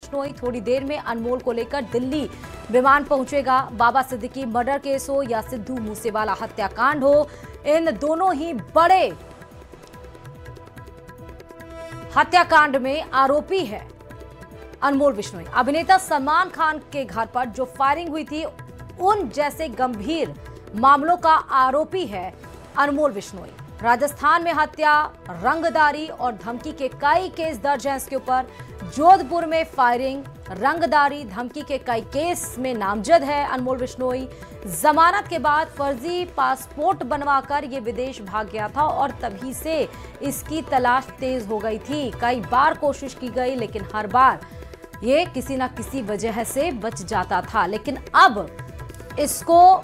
बिश्नोई थोड़ी देर में अनमोल को लेकर दिल्ली विमान पहुंचेगा। बाबा सिद्दीकी मर्डर केस हो या सिद्धू मूसेवाला हत्याकांड हो, इन दोनों ही बड़े हत्याकांड में आरोपी है अनमोल बिश्नोई। अभिनेता सलमान खान के घर पर जो फायरिंग हुई थी, उन जैसे गंभीर मामलों का आरोपी है अनमोल बिश्नोई। राजस्थान में हत्या, रंगदारी और धमकी के कई केस दर्ज हैं इसके ऊपर। जोधपुर में फायरिंग, रंगदारी, धमकी के कई केस में नामजद है अनमोल बिश्नोई। जमानत के बाद फर्जी पासपोर्ट बनवाकर ये विदेश भाग गया था और तभी से इसकी तलाश तेज हो गई थी। कई बार कोशिश की गई लेकिन हर बार ये किसी न किसी वजह से बच जाता था, लेकिन अब इसको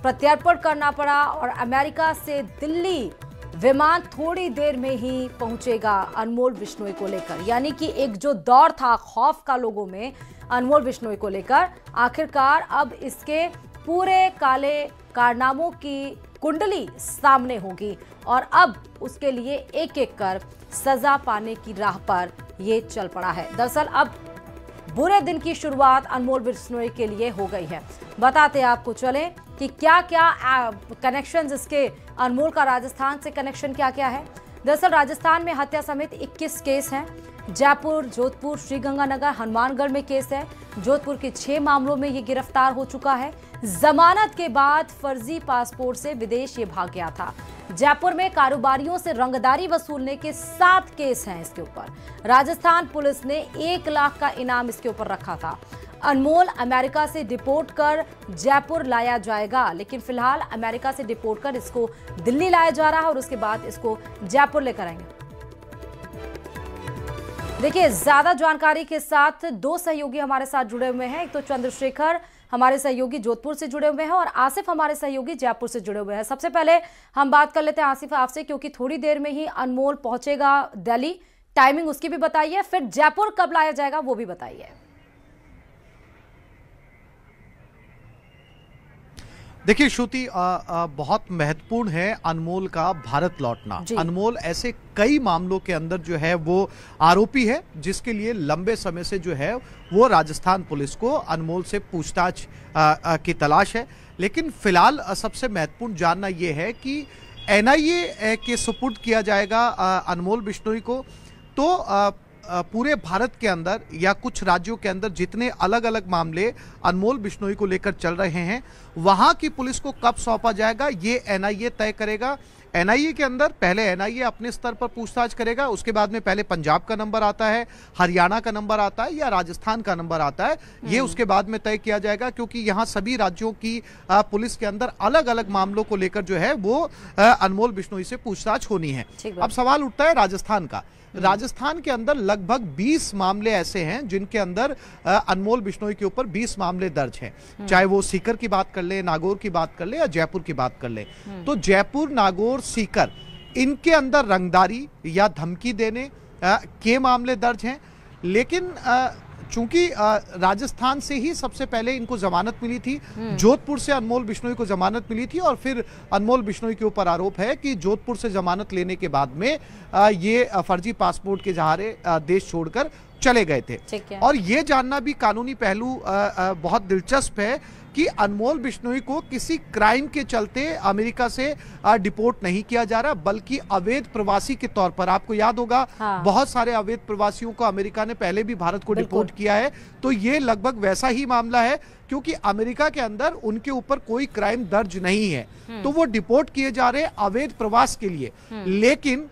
प्रत्यर्पण करना पड़ा और अमेरिका से दिल्ली विमान थोड़ी देर में ही पहुंचेगा अनमोल बिश्नोई को लेकर। यानी कि एक जो दौर था खौफ का लोगों में अनमोल बिश्नोई को लेकर, आखिरकार अब इसके पूरे काले कारनामों की कुंडली सामने होगी और अब उसके लिए एक एक कर सजा पाने की राह पर ये चल पड़ा है। दरअसल अब बुरे दिन की शुरुआत अनमोल बिश्नोई के लिए हो गई है। बताते आपको चले कि क्या क्या कनेक्शंस इसके अनमोल का राजस्थान से कनेक्शन क्या क्या है। दरअसल राजस्थान में हत्या समेत 21 केस हैं। जयपुर, जोधपुर, श्रीगंगानगर, हनुमानगढ़ में केस है। जोधपुर के 6 मामलों में ये गिरफ्तार हो चुका है। जमानत के बाद फर्जी पासपोर्ट से विदेश ये भाग गया था। जयपुर में कारोबारियों से रंगदारी वसूलने के 7 केस हैं इसके ऊपर। राजस्थान पुलिस ने 1 लाख का इनाम इसके ऊपर रखा था। अनमोल अमेरिका से डिपोर्ट कर जयपुर लाया जाएगा, लेकिन फिलहाल अमेरिका से डिपोर्ट कर इसको दिल्ली लाया जा रहा है और उसके बाद इसको जयपुर लेकर आएंगे। देखिए, ज्यादा जानकारी के साथ 2 सहयोगी हमारे साथ जुड़े हुए हैं। एक तो चंद्रशेखर हमारे सहयोगी जोधपुर से जुड़े हुए हैं और आसिफ हमारे सहयोगी जयपुर से जुड़े हुए हैं। सबसे पहले हम बात कर लेते हैं आसिफ आपसे, क्योंकि थोड़ी देर में ही अनमोल पहुंचेगा दिल्ली। टाइमिंग उसकी भी बताइए, फिर जयपुर कब लाया जाएगा वो भी बताइए। देखिए श्रुति, बहुत महत्वपूर्ण है अनमोल का भारत लौटना। अनमोल ऐसे कई मामलों के अंदर जो है वो आरोपी है, जिसके लिए लंबे समय से जो है वो राजस्थान पुलिस को अनमोल से पूछताछ की तलाश है। लेकिन फिलहाल सबसे महत्वपूर्ण जानना यह है कि एनआईए के सुपुर्द किया जाएगा अनमोल बिश्नोई को। तो पूरे भारत के अंदर या कुछ राज्यों के अंदर जितने अलग अलग मामले अनमोल बिश्नोई को लेकर चल रहे हैं, वहां की पुलिस को कब सौंपा जाएगा ये एनआईए तय करेगा। एनआईए के अंदर पहले एनआईए अपने स्तर पर पूछताछ करेगा, उसके बाद में पहले पंजाब का नंबर आता है, हरियाणा का नंबर आता है या राजस्थान का नंबर आता है, ये उसके बाद में तय किया जाएगा। क्योंकि यहाँ सभी राज्यों की पुलिस के अंदर अलग अलग मामलों को लेकर जो है वो अनमोल बिश्नोई से पूछताछ होनी है। अब सवाल उठता है राजस्थान का। राजस्थान के अंदर लगभग 20 मामले ऐसे हैं जिनके अंदर अनमोल बिश्नोई के ऊपर 20 मामले दर्ज हैं। चाहे वो सीकर की बात कर ले, नागौर की बात कर ले या जयपुर की बात कर ले। तो जयपुर, नागौर, सीकर, इनके अंदर रंगदारी या धमकी देने के मामले दर्ज हैं। लेकिन चूंकि राजस्थान से ही सबसे पहले इनको जमानत मिली थी, जोधपुर से अनमोल बिश्नोई को जमानत मिली थी और फिर अनमोल बिश्नोई के ऊपर आरोप है कि जोधपुर से जमानत लेने के बाद में ये फर्जी पासपोर्ट के सहारे देश छोड़कर चले गए थे। और ये जानना भी कानूनी पहलू बहुत दिलचस्प है कि अनमोल बिश्नोई को किसी क्राइम के चलते अमेरिका से डिपोर्ट नहीं किया जा रहा, बल्कि अवैध प्रवासी के तौर पर। आपको याद होगा, बहुत सारे अवैध प्रवासियों को अमेरिका ने पहले भी भारत को डिपोर्ट किया है। तो ये लगभग वैसा ही मामला है, क्योंकि अमेरिका के अंदर उनके ऊपर कोई क्राइम दर्ज नहीं है, तो वो डिपोर्ट किए जा रहे अवैध प्रवास के लिए। लेकिन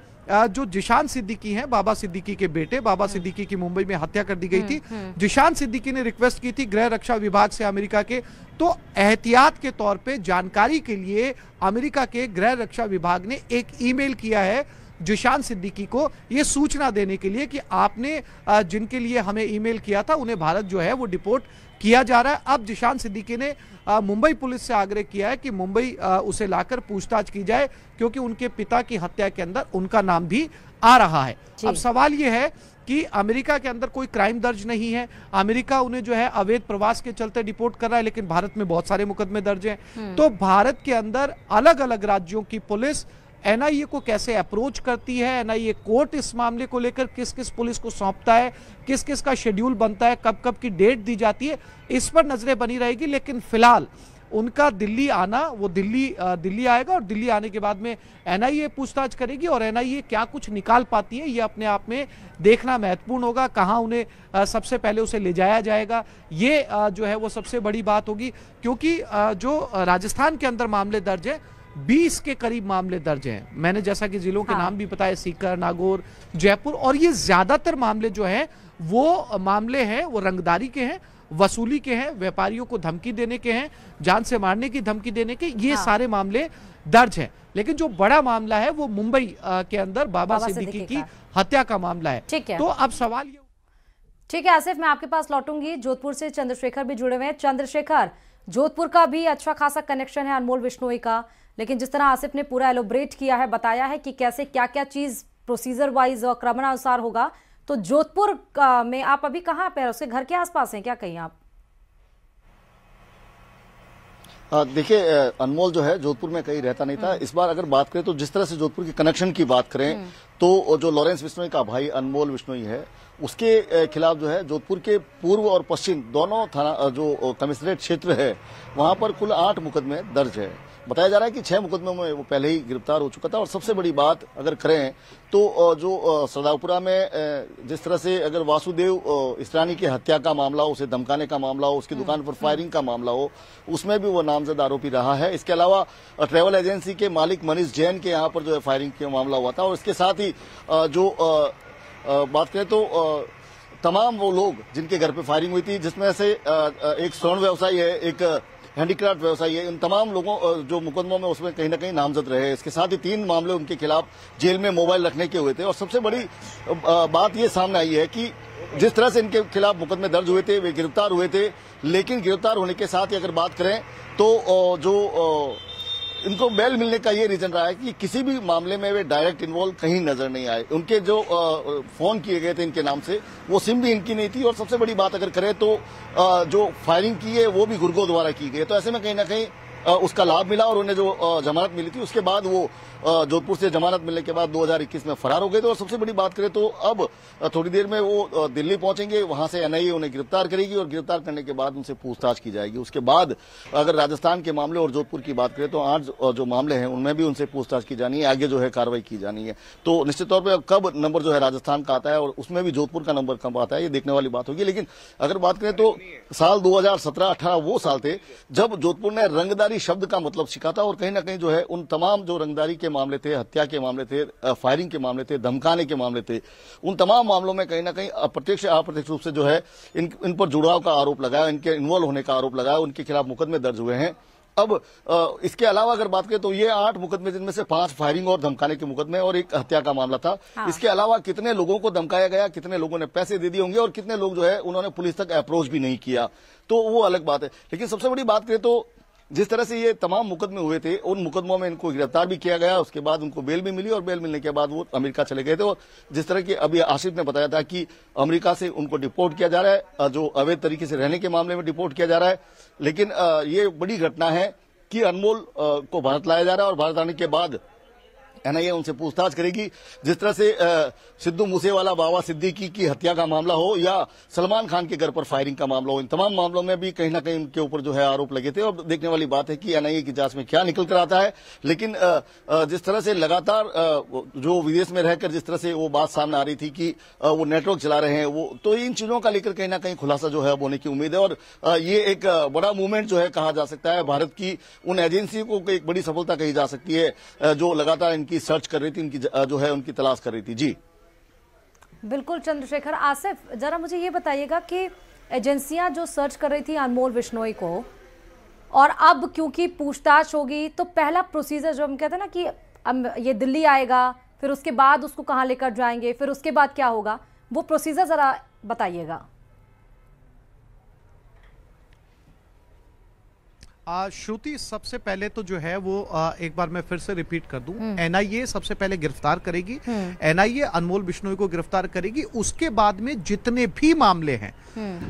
जो जिशान सिद्दीकी हैं, बाबा सिद्दीकी के बेटे, बाबा सिद्दीकी की मुंबई में हत्या कर दी गई थी। जिशान सिद्दीकी ने रिक्वेस्ट की थी गृह रक्षा विभाग से अमेरिका के, तो एहतियात के तौर पे जानकारी के लिए अमेरिका के गृह रक्षा विभाग ने एक ईमेल किया है जिशान सिद्दीकी को, ये सूचना देने के लिए कि आपने जिनके लिए हमें ईमेल किया था उन्हें भारत जो है वो डिपोर्ट किया जा रहा है। अब जिशान सिद्दीकी ने मुंबई पुलिस से आग्रह किया है कि मुंबई उसे लाकर पूछताछ की जाए, क्योंकि उनके पिता की हत्या के अंदर उनका नाम भी आ रहा है। अब सवाल यह है कि अमेरिका के अंदर कोई क्राइम दर्ज नहीं है, अमेरिका उन्हें जो है अवैध प्रवास के चलते डिपोर्ट कर रहा है, लेकिन भारत में बहुत सारे मुकदमे दर्ज हैं। तो भारत के अंदर अलग अलग राज्यों की पुलिस एनआईए को कैसे अप्रोच करती है, एनआईए कोर्ट इस मामले को लेकर किस किस पुलिस को सौंपता है, किस किस का शेड्यूल बनता है, कब कब की डेट दी जाती है, इस पर नजरें बनी रहेगी। लेकिन फिलहाल उनका दिल्ली आना, वो दिल्ली आएगा और दिल्ली आने के बाद में एनआईए पूछताछ करेगी और एनआईए क्या कुछ निकाल पाती है ये अपने आप में देखना महत्वपूर्ण होगा। कहां उन्हें सबसे पहले उसे ले जाया जाएगा, ये जो है वो सबसे बड़ी बात होगी, क्योंकि जो राजस्थान के अंदर मामले दर्ज है 20 के करीब मामले दर्ज हैं। मैंने जैसा कि जिलों के नाम भी बताए, सीकर, नागौर, जयपुर, और ये ज्यादातर मामले जो हैं वो मामले हैं वो रंगदारी के हैं, वसूली के हैं, व्यापारियों को धमकी देने के हैं, जान से मारने की धमकी देने के, ये सारे मामले दर्ज हैं। लेकिन जो बड़ा मामला है वो मुंबई के अंदर बाबा सिद्दीकी की हत्या का मामला है। ठीक है, तो अब सवाल ये। ठीक है आसिफ, मैं आपके पास लौटूंगी। जोधपुर से चंद्रशेखर भी जुड़े हुए हैं। चंद्रशेखर, जोधपुर का भी अच्छा खासा कनेक्शन है अनमोल बिश्नोई का, लेकिन जिस तरह आसिफ ने पूरा एलोब्रेट किया है, बताया है कि कैसे क्या क्या चीज प्रोसीजर वाइज और क्रमानुसार होगा, तो जोधपुर में आप अभी कहाँ पे, उसके घर के आसपास हैं क्या कहीं आप? देखिए, अनमोल जो है जोधपुर में कहीं रहता नहीं था। इस बार अगर बात करें तो जिस तरह से जोधपुर के कनेक्शन की बात करें तो जो लॉरेंस बिश्नोई का भाई अनमोल बिश्नोई है, उसके खिलाफ जो है जोधपुर के पूर्व और पश्चिम दोनों थाना जो कमिश्नरेट क्षेत्र है वहां पर कुल 8 मुकदमे दर्ज है। बताया जा रहा है कि 6 मुकदमों में वो पहले ही गिरफ्तार हो चुका था। और सबसे बड़ी बात अगर करें तो जो सरदारपुरा में जिस तरह से अगर वासुदेव इसरानी की हत्या का मामला हो, उसे धमकाने का मामला हो, उसकी दुकान पर फायरिंग का मामला हो, उसमें भी वो नामजद आरोपी रहा है। इसके अलावा ट्रेवल एजेंसी के मालिक मनीष जैन के यहाँ पर जो है फायरिंग का मामला हुआ था। और इसके साथ ही जो बात करें तो तमाम वो लोग जिनके घर पे फायरिंग हुई थी, जिसमें से एक स्वर्ण व्यवसायी है, एक हैंडीक्राफ्ट व्यवसायी है, इन तमाम लोगों जो मुकदमों में उसमें कहीं ना कहीं नामजद रहे। इसके साथ ही 3 मामले उनके खिलाफ जेल में मोबाइल रखने के हुए थे। और सबसे बड़ी बात ये सामने आई है कि जिस तरह से इनके खिलाफ मुकदमे दर्ज हुए थे, वे गिरफ्तार हुए थे, लेकिन गिरफ्तार होने के साथ ही अगर बात करें तो जो इनको बेल मिलने का ये रीजन रहा है कि किसी भी मामले में वे डायरेक्ट इन्वॉल्व कहीं नजर नहीं आए। उनके जो फोन किए गए थे इनके नाम से, वो सिम भी इनकी नहीं थी। और सबसे बड़ी बात अगर करें तो जो फायरिंग की है वो भी गुर्गों द्वारा की गई। तो ऐसे में कहीं ना कहीं उसका लाभ मिला और उन्हें जो जमानत मिली थी उसके बाद वो जोधपुर से जमानत मिलने के बाद 2021 में फरार हो गए थे। और सबसे बड़ी बात करें तो अब थोड़ी देर में वो दिल्ली पहुंचेंगे, वहां से एनआईए उन्हें गिरफ्तार करेगी और गिरफ्तार करने के बाद उनसे पूछताछ की जाएगी। उसके बाद अगर राजस्थान के मामले और जोधपुर की बात करें तो 8 जो मामले हैं उनमें भी उनसे पूछताछ की जानी है, आगे जो है कार्रवाई की जानी है। तो निश्चित तौर पर कब नंबर जो है राजस्थान का आता है और उसमें भी जोधपुर का नंबर कब आता है ये देखने वाली बात होगी। लेकिन अगर बात करें तो साल 2017-18 वो साल थे जब जोधपुर ने रंगदारी शब्द का मतलब सीखा था। और कहीं ना कहीं जो है उन तमाम जो रंगदारी के मामले थे, हत्या के मामले थे, फायरिंग के मामले थे, धमकाने के मामले थे, उन तमाम मामलों में कहीं ना कहीं अप्रत्यक्ष अप्रत्यक्ष रूप से जो है इन पर जुड़ाव का आरोप लगाया, इनके इन्वॉल्व होने का आरोप लगाया, उनके खिलाफ मुकदमे दर्ज हुए हैं। अब इसके अलावा अगर बात करें तो ये 8 मुकदमे, जिनमें से 5 फायरिंग और धमकाने के मुकदमे और 1 हत्या का मामला था। इसके अलावा कितने लोगों को धमकाया गया, कितने लोगों ने पैसे दे दिए होंगे और कितने लोग जो है उन्होंने पुलिस तक अप्रोच भी नहीं किया, तो वो अलग बात है। लेकिन सबसे बड़ी बात करें तो जिस तरह से ये तमाम मुकदमे हुए थे, उन मुकदमों में इनको गिरफ्तार भी किया गया, उसके बाद उनको बेल भी मिली और बेल मिलने के बाद वो अमेरिका चले गए थे। और जिस तरह की अभी आसिफ ने बताया था कि अमेरिका से उनको डिपोर्ट किया जा रहा है, जो अवैध तरीके से रहने के मामले में डिपोर्ट किया जा रहा है। लेकिन ये बड़ी घटना है कि अनमोल को भारत लाया जा रहा है और भारत आने के बाद एनआईए उनसे पूछताछ करेगी। जिस तरह से सिद्धू मूसेवाला, बाबा सिद्दीकी की हत्या का मामला हो या सलमान खान के घर पर फायरिंग का मामला हो, इन तमाम मामलों में भी कहीं ना कहीं उनके ऊपर जो है आरोप लगे थे। और देखने वाली बात है कि एनआईए की जांच में क्या निकल कर आता है। लेकिन जिस तरह से लगातार जो विदेश में रहकर जिस तरह से वो बात सामने आ रही थी कि वो नेटवर्क चला रहे हैं, वो तो इन चीजों का लेकर कहीं ना कहीं खुलासा जो है अब होने की उम्मीद है। और ये एक बड़ा मूवमेंट जो है कहा जा सकता है, भारत की उन एजेंसियों को एक बड़ी सफलता कही जा सकती है जो लगातार की सर्च कर रही थी, इनकी जो है उनकी तलाश कर रही थी। जी बिल्कुल चंद्रशेखर। आसिफ, जरा मुझे ये बताइएगा कि एजेंसियां जो सर्च कर रही थी अनमोल बिश्नोई को, और अब क्योंकि पूछताछ होगी तो पहला प्रोसीजर जो हम कहते हैं ना कि ये दिल्ली आएगा, फिर उसके बाद उसको कहां लेकर जाएंगे, फिर उसके बाद क्या होगा, वो प्रोसीजर जरा बताइएगा। श्रुति, सबसे पहले तो जो है वो एक बार मैं फिर से रिपीट कर दूं, एनआईए सबसे पहले गिरफ्तार करेगी, एनआईए अनमोल बिश्नोई को गिरफ्तार करेगी। उसके बाद में जितने भी मामले हैं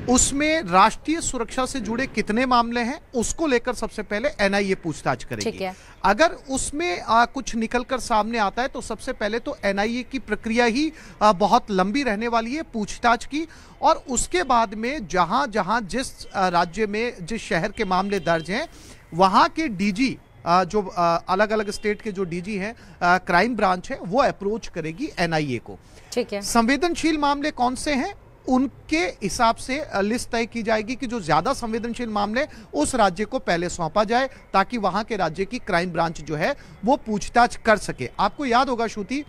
उसमें राष्ट्रीय सुरक्षा से जुड़े कितने मामले हैं उसको लेकर सबसे पहले एनआईए पूछताछ करेगी। अगर उसमें कुछ निकलकर सामने आता है तो सबसे पहले तो एनआईए की प्रक्रिया ही बहुत लंबी रहने वाली है पूछताछ की, और उसके बाद में जहां जहां जिस राज्य में जिस शहर के मामले दर्ज हैं वहां के डीजी जो अलग अलग स्टेट के जो डीजी हैं क्राइम ब्रांच है वो अप्रोच करेगी एनआईए को। ठीक है। संवेदनशील मामले कौन से हैं उनके हिसाब से लिस्ट तय की जाएगी कि जो ज्यादा संवेदनशील मामले उस राज्य को पहले सौंपा जाए ताकि वहां के राज्य की क्राइम ब्रांच जो है वो पूछताछ कर सके। आपको याद होगा श्रुति,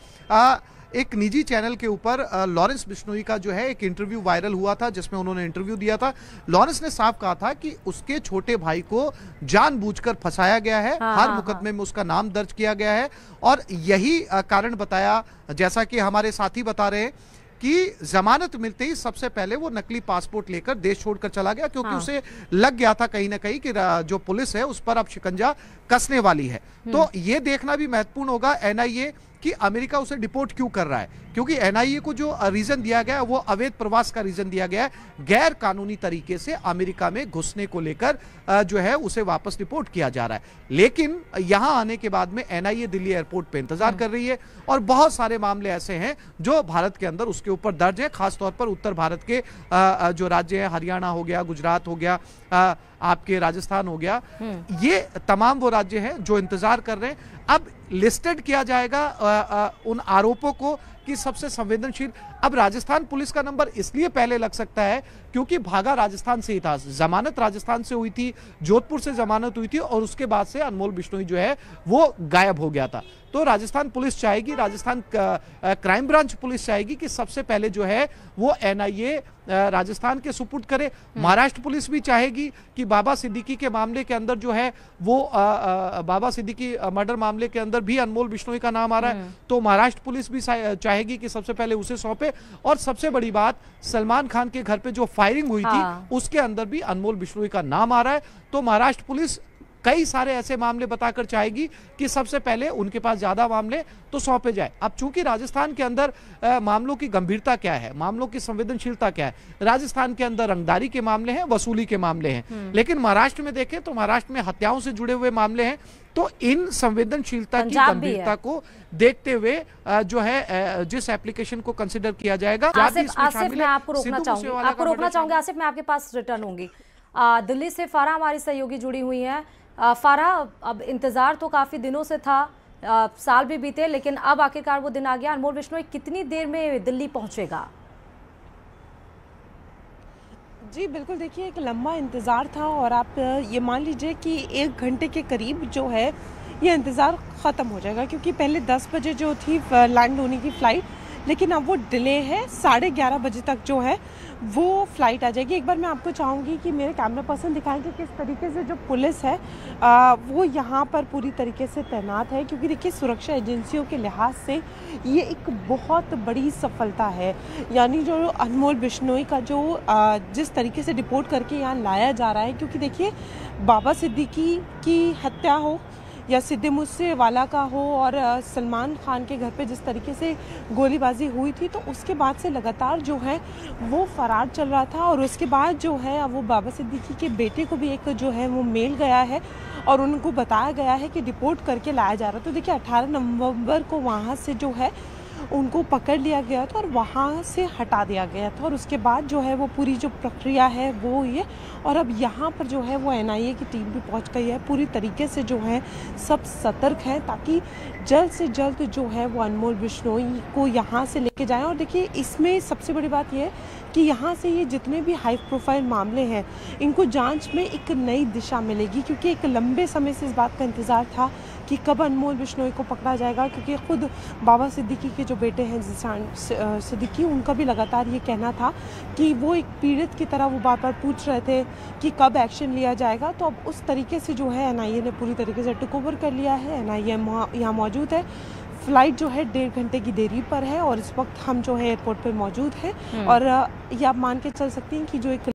एक निजी चैनल के ऊपर लॉरेंस बिश्नोई का जो है एक इंटरव्यू वायरल हुआ था जिसमें उन्होंने इंटरव्यू दिया था। लॉरेंस ने साफ कहा था कि उसके छोटे भाई को जानबूझकर फंसाया गया है, हर मुकदमे में उसका नाम दर्ज किया गया है, और यही कारण बताया, जैसा कि हमारे साथी बता रहे हैं कि जमानत मिलते ही सबसे पहले वो नकली पासपोर्ट लेकर देश छोड़कर चला गया, क्योंकि उसे लग गया था कहीं ना कहीं कि जो पुलिस है उस पर अब शिकंजा कसने वाली है। तो ये देखना भी महत्वपूर्ण होगा एनआईए कि अमेरिका उसे डिपोर्ट क्यों कर रहा है, क्योंकि एनआईए को जो रीजन दिया गया है वो अवैध प्रवास का रीजन दिया गया है, गैर कानूनी तरीके से अमेरिका में घुसने को लेकर जो है उसे वापस डिपोर्ट किया जा रहा है। लेकिन यहां आने के बाद में एनआईए दिल्ली एयरपोर्ट पे इंतजार कर रही है और बहुत सारे मामले ऐसे हैं जो भारत के अंदर उसके ऊपर दर्ज है, खासतौर पर उत्तर भारत के जो राज्य है, हरियाणा हो गया, गुजरात हो गया, आपके राजस्थान हो गया, ये तमाम वो राज्य हैं जो इंतजार कर रहे हैं। अब लिस्टेड किया जाएगा उन आरोपों को कि सबसे संवेदनशील। अब राजस्थान पुलिस का नंबर इसलिए पहले लग सकता है क्योंकि भागा राजस्थान से ही था, जमानत राजस्थान से हुई थी, जोधपुर से जमानत हुई थी और उसके बाद से अनमोल बिश्नोई जो है वो गायब हो गया था। तो राजस्थान पुलिस चाहेगी, राजस्थान क्राइम ब्रांच पुलिस चाहेगी कि सबसे पहले जो है वो एनआईए राजस्थान के सुपुर्द करे। महाराष्ट्र पुलिस भी चाहेगी कि बाबा सिद्दीकी के मामले के अंदर जो है वो बाबा सिद्दीकी मर्डर मामले के अंदर भी अनमोल बिश्नोई का नाम आ रहा है, तो महाराष्ट्र पुलिस भी चाहेगी कि सबसे पहले उसे सौंपे। और सबसे बड़ी बात, सलमान खान के घर पे जो फायरिंग हुई थी उसके अंदर भी अनमोल बिश्नोई का नाम आ रहा है। तो महाराष्ट्र पुलिस कई सारे ऐसे मामले बताकर चाहेगी कि सबसे पहले उनके पास ज्यादा मामले तो सौंपे जाए। अब चूंकि राजस्थान के अंदर मामलों की गंभीरता क्या है, मामलों की संवेदनशीलता क्या है, राजस्थान के अंदर रंगदारी के मामले हैं, वसूली के मामले हैं, लेकिन महाराष्ट्र में देखें तो महाराष्ट्र में हत्याओं से जुड़े हुए मामले हैं। तो इन संवेदनशीलता की गंभीरता को देखते हुए जो है जिस एप्लीकेशन को कंसिडर किया जाएगा। आसिफ, मैं आपको रोकना चाहूंगी आसिफ, मैं आपके पास रिटर्न होंगी। दिल्ली से फारा हमारी सहयोगी जुड़ी हुई है। फारा, अब इंतजार तो काफी दिनों से था, साल भी बीते, लेकिन अब आखिरकार वो दिन आ गया। अनमोल बिश्नोई कितनी देर में दिल्ली पहुंचेगा? जी बिल्कुल, देखिए एक लंबा इंतज़ार था और आप ये मान लीजिए कि 1 घंटे के करीब जो है ये इंतज़ार ख़त्म हो जाएगा, क्योंकि पहले 10 बजे जो थी लैंड होने की फ़्लाइट, लेकिन अब वो डिले है, 11:30 बजे तक जो है वो फ़्लाइट आ जाएगी। एक बार मैं आपको चाहूँगी कि मेरे कैमरा पर्सन दिखाएंगे किस तरीके से जो पुलिस है वो यहाँ पर पूरी तरीके से तैनात है, क्योंकि देखिए सुरक्षा एजेंसियों के लिहाज से ये एक बहुत बड़ी सफलता है। यानी जो अनमोल बिश्नोई का जो जिस तरीके से डिपोर्ट करके यहाँ लाया जा रहा है, क्योंकि देखिए बाबा सिद्दीकी की हत्या हो या सिद्धि मूसेवाला का हो और सलमान खान के घर पे जिस तरीके से गोलीबाजी हुई थी, तो उसके बाद से लगातार जो है वो फरार चल रहा था। और उसके बाद जो है वो बाबा सिद्दीकी के बेटे को भी एक जो है वो मेल गया है और उनको बताया गया है कि डिपोर्ट करके लाया जा रहा है। तो देखिए 18 नवंबर को वहाँ से जो है उनको पकड़ लिया गया था और वहाँ से हटा दिया गया था, और उसके बाद जो है वो पूरी जो प्रक्रिया है वो ये, और अब यहाँ पर जो है वो एनआईए की टीम भी पहुँच गई है। पूरी तरीके से जो है सब सतर्क हैं ताकि जल्द से जल्द जो है वो अनमोल बिश्नोई को यहाँ से लेके जाएं। और देखिए इसमें सबसे बड़ी बात यह है कि यहाँ से ये जितने भी हाई प्रोफाइल मामले हैं इनको जांच में एक नई दिशा मिलेगी, क्योंकि एक लंबे समय से इस बात का इंतज़ार था कि कब अनमोल बिश्नोई को पकड़ा जाएगा, क्योंकि खुद बाबा सिद्दीकी के जो बेटे हैं जीशान सिद्दीकी, उनका भी लगातार ये कहना था कि वो एक पीड़ित की तरह वो बार बार पूछ रहे थे कि कब एक्शन लिया जाएगा। तो अब उस तरीके से जो है एनआईए ने पूरी तरीके से टेक ओवर कर लिया है। एनआईए यहाँ मौजूद है, फ़्लाइट जो है 1.5 घंटे की देरी पर है और इस वक्त हम जो है एयरपोर्ट पर मौजूद हैं। और ये आप मान के चल सकती हैं कि जो एक